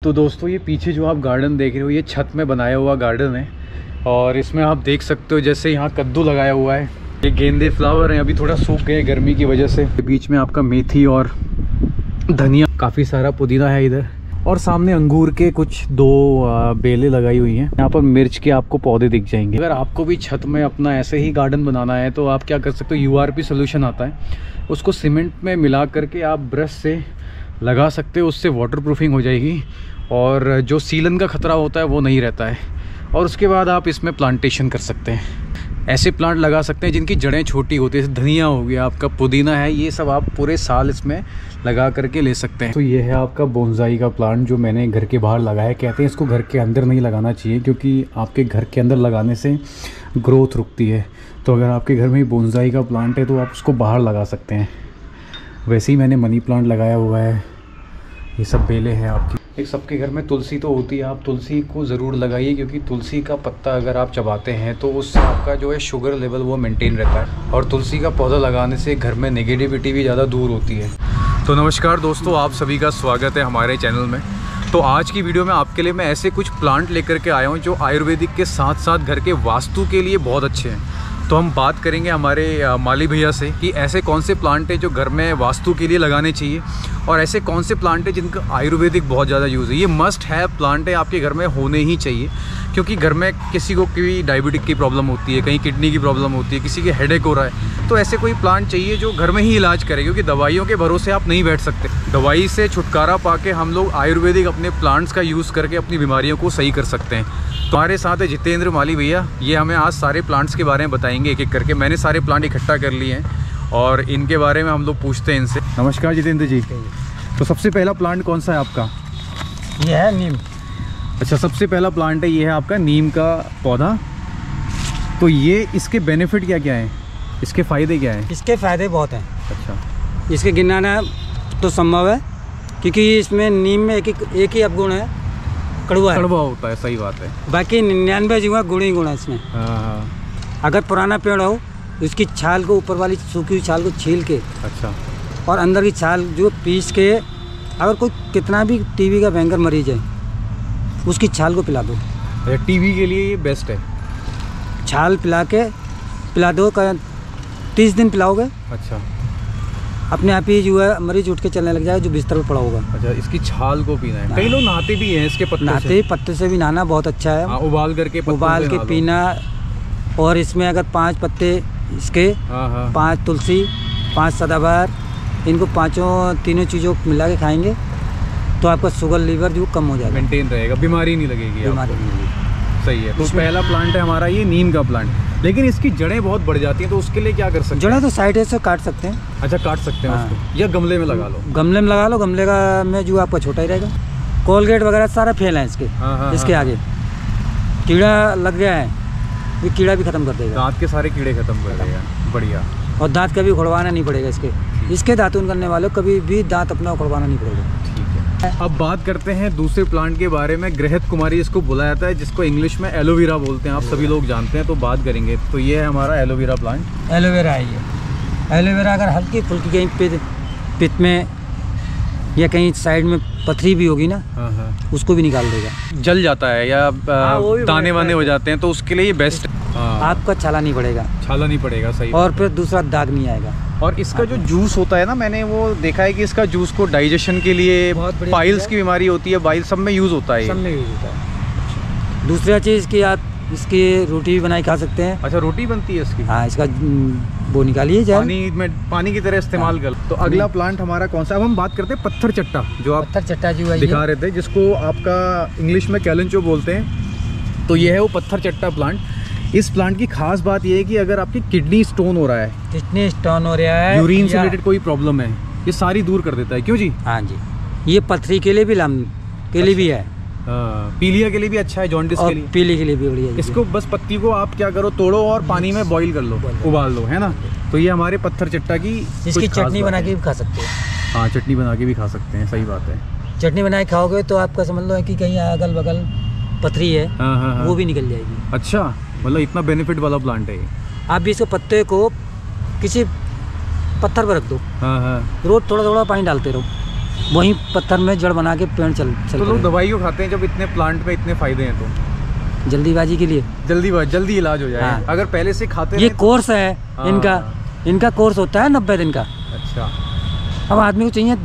तो दोस्तों ये पीछे जो आप गार्डन देख रहे हो ये छत में बनाया हुआ गार्डन है और इसमें आप देख सकते हो जैसे यहाँ कद्दू लगाया हुआ है। ये गेंदे फ्लावर हैं, अभी थोड़ा सूख गए गर्मी की वजह से। बीच में आपका मेथी और धनिया, काफ़ी सारा पुदीना है इधर। और सामने अंगूर के कुछ दो बेलें लगाई हुई हैं। यहाँ पर मिर्च के आपको पौधे दिख जाएंगे। अगर आपको भी छत में अपना ऐसे ही गार्डन बनाना है तो आप क्या कर सकते हो, URP सोल्यूशन आता है, उसको सीमेंट में मिला करके आप ब्रश से लगा सकते हो। उससे वाटर प्रूफिंग हो जाएगी और जो सीलन का ख़तरा होता है वो नहीं रहता है। और उसके बाद आप इसमें प्लांटेशन कर सकते हैं। ऐसे प्लांट लगा सकते हैं जिनकी जड़ें छोटी होती है, जैसे धनिया हो गया, आपका पुदीना है, ये सब आप पूरे साल इसमें लगा करके ले सकते हैं। तो ये है आपका बोनसाई का प्लांट जो मैंने घर के बाहर लगाया है। कहते हैं इसको घर के अंदर नहीं लगाना चाहिए क्योंकि आपके घर के अंदर लगाने से ग्रोथ रुकती है। तो अगर आपके घर में बोनसाई का प्लांट है तो आप उसको बाहर लगा सकते हैं। वैसे ही मैंने मनी प्लांट लगाया हुआ है। ये सब बेलें हैं आपकी। एक सबके घर में तुलसी तो होती है, आप तुलसी को ज़रूर लगाइए क्योंकि तुलसी का पत्ता अगर आप चबाते हैं तो उससे आपका जो है शुगर लेवल वो मेंटेन रहता है। और तुलसी का पौधा लगाने से घर में नेगेटिविटी भी ज़्यादा दूर होती है। तो नमस्कार दोस्तों, आप सभी का स्वागत है हमारे चैनल में। तो आज की वीडियो में आपके लिए मैं ऐसे कुछ प्लांट लेकर के आया हूँ जो आयुर्वेदिक के साथ साथ घर के वास्तु के लिए बहुत अच्छे हैं। तो हम बात करेंगे हमारे माली भैया से कि ऐसे कौन से प्लांट हैं जो घर में वास्तु के लिए लगाने चाहिए और ऐसे कौन से प्लांट हैं जिनका आयुर्वेदिक बहुत ज़्यादा यूज़ है। ये मस्ट है प्लांट है, आपके घर में होने ही चाहिए क्योंकि घर में किसी को कोई डायबिटिक की प्रॉब्लम होती है, कहीं किडनी की प्रॉब्लम होती है, किसी के हेडेक हो रहा है, तो ऐसे कोई प्लांट चाहिए जो घर में ही इलाज करे क्योंकि दवाइयों के भरोसे आप नहीं बैठ सकते। दवाई से छुटकारा पाके हम लोग आयुर्वेदिक अपने प्लांट्स का यूज़ करके अपनी बीमारियों को सही कर सकते हैं। तो हमारे साथ है जितेंद्र माली भैया। ये हमें आज सारे प्लांट्स के बारे में बताएंगे एक एक करके। मैंने सारे प्लांट इकट्ठा कर लिए हैं और इनके बारे में हम लोग पूछते हैं इनसे। नमस्कार जितेंद्र जी। तो सबसे पहला प्लांट कौन सा है आपका? ये है नीम। अच्छा, सबसे पहला प्लांट है ये है आपका नीम का पौधा। तो ये इसके बेनिफिट क्या क्या हैं, इसके फ़ायदे क्या हैं? इसके फ़ायदे बहुत हैं। अच्छा, इसके गिनाना तो संभव है क्योंकि इसमें नीम में एक ही अवगुण है, कड़वा है। कड़वा होता है, सही बात है। बाकी 99 जो है गुण ही गुण है इसमें। हाँ। अगर पुराना पेड़ हो उसकी छाल को, ऊपर वाली सूखी हुई छाल को छील के, अच्छा, और अंदर की छाल जो पीस के, अगर कोई कितना भी टीबी का भयंकर मरीज है उसकी छाल को पिला दो। टीबी के लिए ये बेस्ट है। छाल पिला दो, 30 दिन पिलाओगे, अच्छा, अपने आप ही जो है मरीज उठ के चलने लग जाएगा जो बिस्तर पर पड़ा होगा। अच्छा, इसकी छाल को पीना है। कई लोग नहाते भी हैं इसके पत्ते से। नहाते पत्ते से भी नहाना बहुत अच्छा है। हाँ, उबाल करके पीना। और इसमें अगर 5 पत्ते इसके, 5 तुलसी, 5 सदाबहार, इनको तीनों चीज़ों को मिला के खाएंगे तो आपका शुगर लीवर जो कम हो जाएगा, मेंटेन रहेगा, बीमारी नहीं लगेगी। बीमारी नहीं लगेगी। सही है। तो पहला प्लांट है हमारा ये नीम का प्लांट। लेकिन इसकी जड़ें बहुत बढ़ जाती हैं तो उसके लिए क्या कर सकते हैं? जड़ें तो साइड से काट सकते हैं। अच्छा, काट सकते हैं उसको, या गमले में लगा लो। गमले में लगा लो, गमले का में जो आपका छोटा ही रहेगा। कोलगेट वगैरह सारा फेल है इसके। इसके आगे कीड़ा लग गया है, ये कीड़ा भी खत्म कर देगा। दांत के सारे कीड़े खत्म कर देगा। बढ़िया। और दांत कभी उखड़वाना नहीं पड़ेगा इसके दातुन करने वालों कभी भी दांत अपना उखड़वाना नहीं पड़ेगा। ठीक है। अब बात करते हैं दूसरे प्लांट के बारे में। गृहत कुमारी इसको बुलाया जाता है, जिसको इंग्लिश में एलोवेरा बोलते हैं, आप सभी लोग जानते हैं। तो बात करेंगे। तो ये है हमारा एलोवेरा प्लांट। एलोवेरा है ये। एलोवेरा अगर हल्की फुल्की कहीं पित्त में या कहीं साइड में पथरी भी होगी ना, उसको भी निकाल देगा। जल जाता है या दाने वाने हो जाते हैं तो उसके लिए ये बेस्ट। आपका छाला नहीं पड़ेगा। छाला नहीं पड़ेगा, सही। और फिर दूसरा दाग नहीं आएगा। और इसका जो जूस होता है ना, मैंने वो देखा है कि इसका जूस को डाइजेशन के लिए, पाइल्स की बीमारी होती है, बाइल सब में यूज़ होता है। सब में यूज़ होता है। दूसरा चीज़ कि आप इसकी रोटी भी बनाई खा सकते हैं। अच्छा, रोटी बनती है इसकी? हाँ, इसका वो निकालिए पानी की तरह इस्तेमाल कर। तो अगला प्लांट हमारा कौन सा? अब हम बात करते हैं पत्थर चट्टा, जो आप पत्थर चट्टा जो है दिखा रहे थे, जिसको आपका इंग्लिश में कैलेंचो बोलते हैं। तो ये है वो पत्थर चट्टा प्लांट। इस प्लांट की खास बात ये है कि अगर आपकी किडनी स्टोन हो रहा है, यूरिन से रिलेटेड कोई प्रॉब्लम है, ये सारी दूर कर देता है। क्यों जी? हाँ जी, ये पथरी के लिए भी भी है। पीलिया के लिए भी अच्छा है, जॉन्डिस के लिए, पीली के लिए भी बढ़िया है। इसको बस पत्ती को आप क्या करो, तोड़ो और पानी में बॉईल कर लो, उबाल लो, है ना। तो ये हमारे पत्थर चट्टा की इसकी चटनी बना के भी खा सकते हैं। हाँ, चटनी बना के भी खा सकते हैं, सही बात है। चटनी बना के खाओगे तो आपका समझ लो कि कहीं अगल बगल पथरी है, वो भी निकल जाएगी। अच्छा, मतलब इतना बेनिफिट वाला प्लांट है ये। आप भी इसको पत्ते को किसी पत्थर पर रख दो, रोज थोड़ा थोड़ा पानी डालते रहो, वहीं पत्थर में जड़ बना के पेड़ चल तो लोग दवाई को खाते हैं जब इतने प्लांट में इतने फायदे हैं तो जल्दीबाजी के लिए, जल्दी इलाज हो जाए। हाँ। अगर पहले से खाते ये कोर्स है इनका कोर्स होता है 90 दिन का। अच्छा, अब आदमी को चाहिए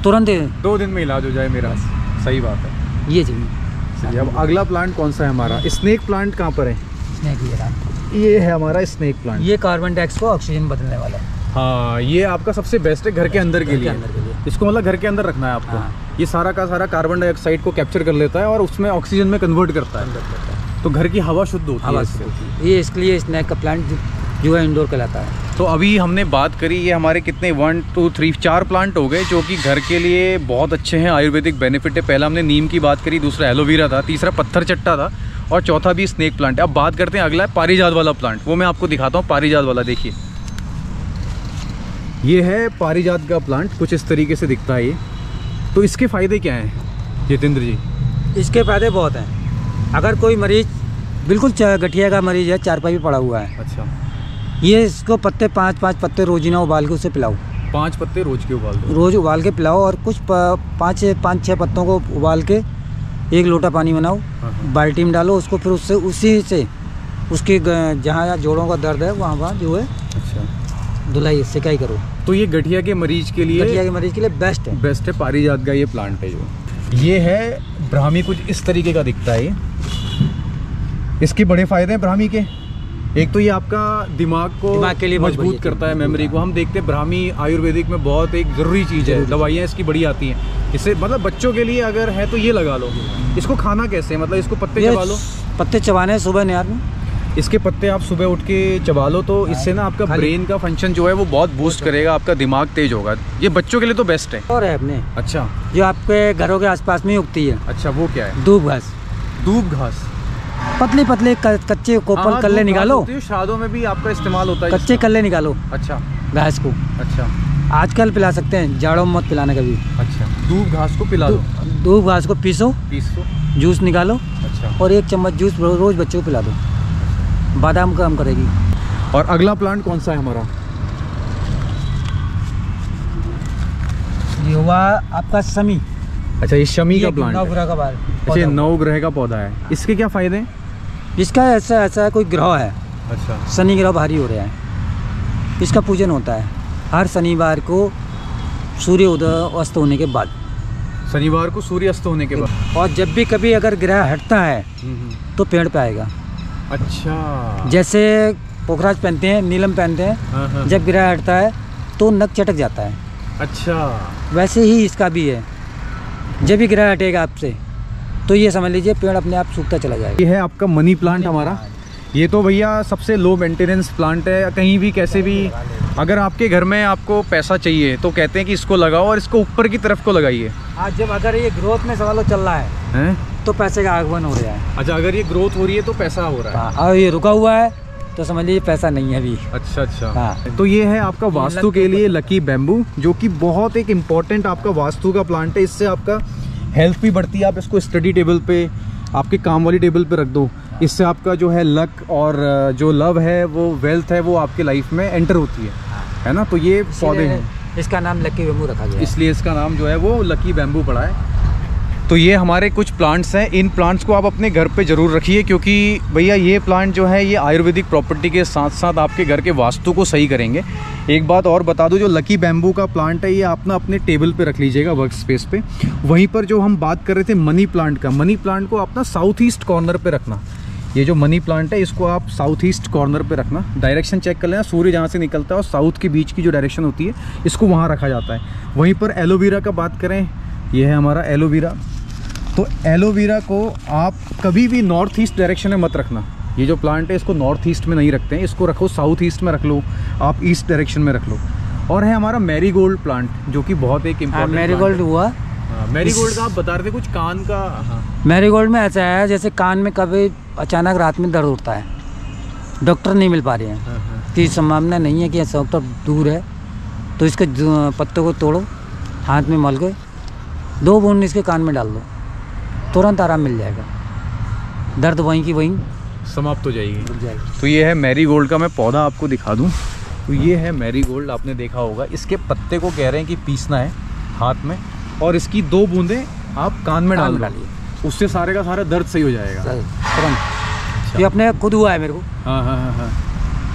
तुरंत 2 दिन में इलाज हो जाए मेरा। सही बात है, ये चाहिए। अब अगला प्लांट कौन सा है हमारा? स्नेक प्लांट कहाँ पर है? ये है हमारा स्नेक प्लांट। ये कार्बन डाइऑक्साइड को ऑक्सीजन बदलने वाला है। हाँ, ये आपका सबसे बेस्ट है घर के अंदर के लिए। इसको मतलब घर के अंदर रखना है आपको। हाँ। ये सारा का सारा कार्बन डाइऑक्साइड को कैप्चर कर लेता है और उसमें ऑक्सीजन में कन्वर्ट करता है, तो घर की हवा शुद्ध होती है इससे। ये इसके लिए स्नेक का प्लांट जो है इंडोर कहलाता है। तो अभी हमने बात करी, ये हमारे कितने 1 2 3 4 प्लांट हो गए जो कि घर के लिए बहुत अच्छे हैं, आयुर्वेदिक बेनिफिट है। पहला हमने नीम की बात करी, दूसरा एलोवेरा था, तीसरा पत्थर चट्टा था और चौथा भी स्नेक प्लांट है। अब बात करते हैं अगला है पारिजात वाला प्लांट, वो मैं आपको दिखाता हूँ। पारिजात वाला देखिए, ये है पारिजात का प्लांट, कुछ इस तरीके से दिखता है ये। तो इसके फ़ायदे क्या हैं जितेंद्र जी? इसके फ़ायदे बहुत हैं। अगर कोई मरीज बिल्कुल गठिया का मरीज है, चारपाई पे पड़ा हुआ है, अच्छा, ये इसको पत्ते 5 पत्ते रोजीना उबाल के उसे पिलाओ। 5 पत्ते रोज के उबाल दो। रोज़ उबाल के पिलाओ और कुछ 5-6 पत्तों को उबाल के 1 लोटा पानी बनाओ, बाल्टी में डालो उसको, फिर उससे उसी से उसके जहाँ जोड़ों का दर्द है वहाँ जो है अच्छा धुलाई सिकाई करो। तो ये गठिया के मरीज के लिए बेस्ट है। बेस्ट है पारिजात का ये प्लांट है। जो ये है ब्राह्मी, कुछ इस तरीके का दिखता है ये। इसके बड़े फायदे हैं ब्राह्मी के। एक तो ये आपका दिमाग के लिए मजबूत करता है, मेमोरी को। हम देखते हैं ब्राह्मी आयुर्वेदिक में बहुत एक ज़रूरी चीज़ है, दवाइयाँ इसकी बड़ी आती हैं। इससे मतलब बच्चों के लिए अगर है तो ये लगा लो। इसको खाना कैसे है? मतलब इसको पत्ते चबा लो। पत्ते चबाने सुबह निहार में, इसके पत्ते आप सुबह उठ के चबा लो, तो इससे ना आपका ब्रेन का फंक्शन जो है वो बहुत बूस्ट करेगा, आपका दिमाग तेज होगा। ये बच्चों के लिए तो बेस्ट है। और है अपने अच्छा, जो आपके घरों के आसपास में ही उगती है। अच्छा, वो क्या है? दूब घास। दूब घास, पतले कच्चे कोपल कल्ले निकालो। शादों में भी आपका इस्तेमाल होता है। कच्चे कल्ले निकालो, अच्छा, घास को। अच्छा, आजकल पिला सकते हैं, जाड़ों में मत पिलाने कभी। अच्छा, दूब घास को पिला दो। दूब घास को पीसो, जूस निकालो। अच्छा, और 1 चम्मच जूस रोज बच्चों को पिला दो, बादाम कम करेगी। और अगला प्लांट कौन सा है हमारा? ये हुआ आपका शमी। अच्छा, ये शमी का प्लांट है। नवग्रह का अच्छा, ये 9 ग्रह का पौधा है। इसके क्या फायदे हैं? इसका ऐसा कोई ग्रह है, अच्छा, शनि ग्रह भारी हो रहा है, इसका पूजन होता है हर शनिवार को सूर्य उदय अस्त होने के बाद। शनिवार को सूर्य अस्त होने के बाद। और जब भी कभी अगर ग्रह हटता है तो पेड़ पे आएगा। अच्छा, जैसे पोखराज पहनते हैं, नीलम पहनते हैं, जब ग्रह हटता है तो नक चटक जाता है। अच्छा, वैसे ही इसका भी है, जब भी ग्रह हटेगा आपसे तो ये समझ लीजिए पेड़ अपने आप सूखता चला जाएगा। ये है आपका मनी प्लांट हमारा। ये तो भैया सबसे लो मेंटेनेंस प्लांट है। कहीं भी कैसे भी अगर आपके घर में आपको पैसा चाहिए तो कहते हैं कि इसको लगाओ और इसको ऊपर की तरफ को लगाइए। आज जब अगर ये ग्रोथ में सवाल चल रहा है तो पैसे का आगमन हो रहा है। अच्छा, अगर ये ग्रोथ हो रही है तो पैसा हो रहा है। और ये रुका हुआ है तो समझ लीजिए पैसा नहीं है अभी। अच्छा, अच्छा। हाँ। तो ये है आपका वास्तु के लिए लकी बैम्बू, जो कि बहुत एक इम्पॉर्टेंट आपका वास्तु का प्लांट है। इससे आपका हेल्थ भी बढ़ती है। आप इसको स्टडी टेबल पे, आपके काम वाली टेबल पे रख दो। इससे आपका जो है लक और जो लव है, वो वेल्थ है, वो आपके लाइफ में एंटर होती है ना। तो ये पौधे हैं, इसका नाम लकी बैम्बू रखा गया है। इसलिए इसका नाम जो है वो लकी बैम्बू पड़ा है। तो ये हमारे कुछ प्लांट्स हैं। इन प्लांट्स को आप अपने घर पे ज़रूर रखिए, क्योंकि भैया ये प्लांट जो है ये आयुर्वेदिक प्रॉपर्टी के साथ साथ आपके घर के वास्तु को सही करेंगे। एक बात और बता दूं, जो लकी बैम्बू का प्लांट है ये आप ना अपने टेबल पे रख लीजिएगा, वर्क स्पेस पे। वहीं पर जो हम बात कर रहे थे मनी प्लांट का, मनी प्लांट को आप ना साउथ ईस्ट कॉर्नर पे रखना। ये जो मनी प्लांट है इसको आप साउथ ईस्ट कॉर्नर पे रखना। डायरेक्शन चेक कर लेना, सूर्य जहाँ से निकलता है और साउथ के बीच की जो डायरेक्शन होती है इसको वहाँ रखा जाता है। वहीं पर एलोवेरा का बात करें, ये है हमारा एलोवेरा। तो एलोवेरा को आप कभी भी नॉर्थ ईस्ट डायरेक्शन में मत रखना। ये जो प्लांट है इसको नॉर्थ ईस्ट में नहीं रखते हैं, इसको रखो साउथ ईस्ट में रख लो, आप ईस्ट डायरेक्शन में रख लो। और है हमारा मैरीगोल्ड प्लांट, जो कि बहुत एक इम्पोर्टेंट मैरीगोल्ड हुआ। मैरीगोल्ड का आप बता रहे थे कुछ कान का। मैरीगोल्ड में ऐसा है जैसे कान में कभी अचानक रात में दर्द उठता है, डॉक्टर नहीं मिल पा रहे हैं, तो संभावना नहीं है कि डॉक्टर दूर है, तो इसके पत्तों को तोड़ो, हाथ में मल के 2 बूंद इसके कान में डाल दो, तुरंत आराम मिल जाएगा, दर्द वहीं की वहीं समाप्त हो जाएगी। तो ये है मैरीगोल्ड का, मैं पौधा आपको दिखा दूं। तो ये है मैरीगोल्ड, आपने देखा होगा। इसके पत्ते को कह रहे हैं कि पीसना है हाथ में, और इसकी 2 बूंदें आप कान में कान में डाल लो, उससे सारे का सारा दर्द सही हो जाएगा तुरंत। ये अपने खुद हुआ है मेरे को। हाँ हाँ हाँ हाँ।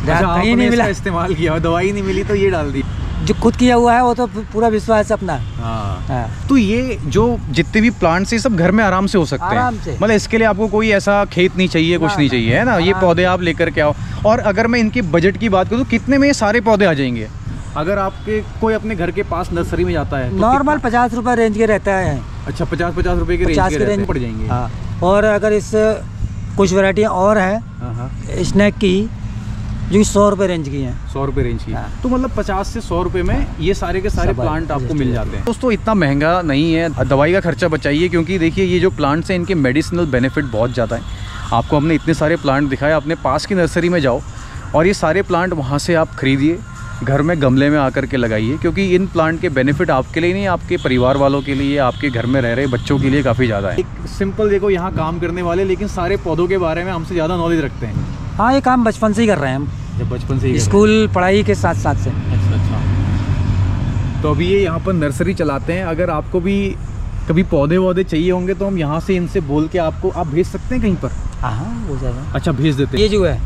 कहीं अच्छा, आपने नहीं मिला, इसका इस्तेमाल किया, दवाई नहीं मिली तो ये डाल दी। जो खुद किया हुआ है वो तो पूरा विश्वास है अपना। हाँ। हाँ। तो ये जो जितने भी प्लांट्स हैं सब घर में आराम से हो सकते आराम हैं, से। मतलब इसके लिए आपको कोई ऐसा खेत नहीं चाहिए, कुछ नहीं चाहिए, है ना। ये पौधे आप लेकर के आओ। और अगर मैं इनके बजट की बात करूँ तो कितने में ये सारे पौधे आ जाएंगे? अगर आपके कोई अपने घर के पास नर्सरी में जाता है तो नॉर्मल 50 रुपये रेंज के रहता है। अच्छा, 50 रुपए के रेंज के रेंज पड़ जाएंगे। हाँ। और अगर इस कुछ वैरायटियाँ और है स्नैक की जो 100 रुपये रेंज की हैं। 100 रुपये रेंज की। हाँ। तो मतलब 50 से 100 रुपये में ये सारे के सारे प्लांट आपको मिल जाते हैं। दोस्तों इतना महंगा नहीं है, दवाई का खर्चा बचाइए, क्योंकि देखिए ये जो प्लांट्स हैं इनके मेडिसिनल बेनिफिट बहुत ज़्यादा है। आपको हमने इतने सारे प्लांट दिखाए, अपने पास की नर्सरी में जाओ और ये सारे प्लांट वहाँ से आप खरीदिए, घर में गमले में आकर के लगाइए, क्योंकि इन प्लांट के बेनिफिट आपके लिए नहीं, आपके परिवार वालों के लिए, आपके घर में रह रहे बच्चों के लिए काफ़ी ज़्यादा है। एक सिंपल देखो यहाँ काम करने वाले लेकिन सारे पौधों के बारे में हमसे ज़्यादा नॉलेज रखते हैं। हाँ, ये काम बचपन से ही कर रहे हैं हम, जब बचपन से ही स्कूल पढ़ाई के साथ साथ से। अच्छा अच्छा। तो अभी ये यहाँ पर नर्सरी चलाते हैं। अगर आपको भी कभी पौधे वौधे चाहिए होंगे तो हम यहाँ से इनसे बोल के आपको आप भेज सकते हैं कहीं पर। हाँ हो जाएगा। अच्छा, भेज देते हैं। ये जो है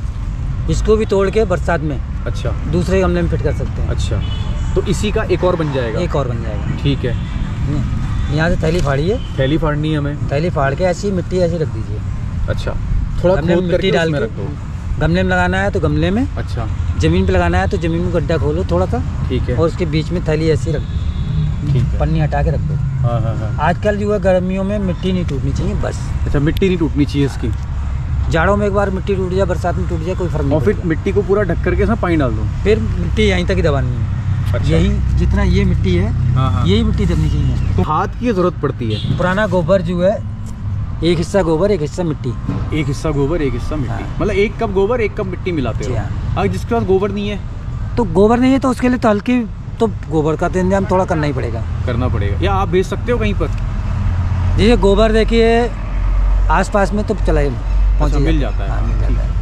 इसको भी तोड़ के बरसात में अच्छा दूसरे गमले में फिट कर सकते हैं। अच्छा, तो इसी का एक और बन जाएगा। एक और बन जाएगा। ठीक है। यहाँ से थैली फाड़िए, थैली फाड़नी है हमें। थैली फाड़ के ऐसी मिट्टी ऐसी रख दीजिए। अच्छा, थोड़ा गमले में खोद मिट्टी करके डाल उसमें के रख दो। गमले में लगाना है तो गमले में, अच्छा ज़मीन पे लगाना है तो ज़मीन में गड्ढा खोलो थोड़ा सा, ठीक है। और उसके बीच में थैली ऐसी रख दो, ठीक है। पन्नी हटा के रख दो। हाँ हाँ हाँ। आजकल जो है गर्मियों में मिट्टी नहीं टूटनी चाहिए बस। अच्छा, मिट्टी नहीं टूटनी चाहिए इसकी। जाड़ों में एक बार मिट्टी टूट जाए, बरसात में टूट जाए, कोई फर्क नहीं और फिर पड़ेगा। मिट्टी को पूरा ढक करके इसमें पानी डाल दो। फिर मिट्टी यहीं तक ही दबानी है। अच्छा। यही जितना ये मिट्टी है, हाँ हाँ। यही मिट्टी दबनी चाहिए। तो हाथ की जरूरत पड़ती है। पुराना गोबर जो है, एक हिस्सा गोबर एक हिस्सा मिट्टी। एक हिस्सा गोबर एक हिस्सा मिट्टी। हाँ। मतलब 1 कप गोबर 1 कप मिट्टी मिलाते हो। अगर जिसके पास गोबर नहीं है तो गोबर नहीं है तो उसके लिए तो हल्की तो गोबर का तो इंतजाम थोड़ा करना ही पड़ेगा। करना पड़ेगा, या आप भेज सकते हो कहीं पर। जैसे गोबर देखिए आसपास में तो चला अच्छा, मिल जाता है। हाँ, मिल जाता है।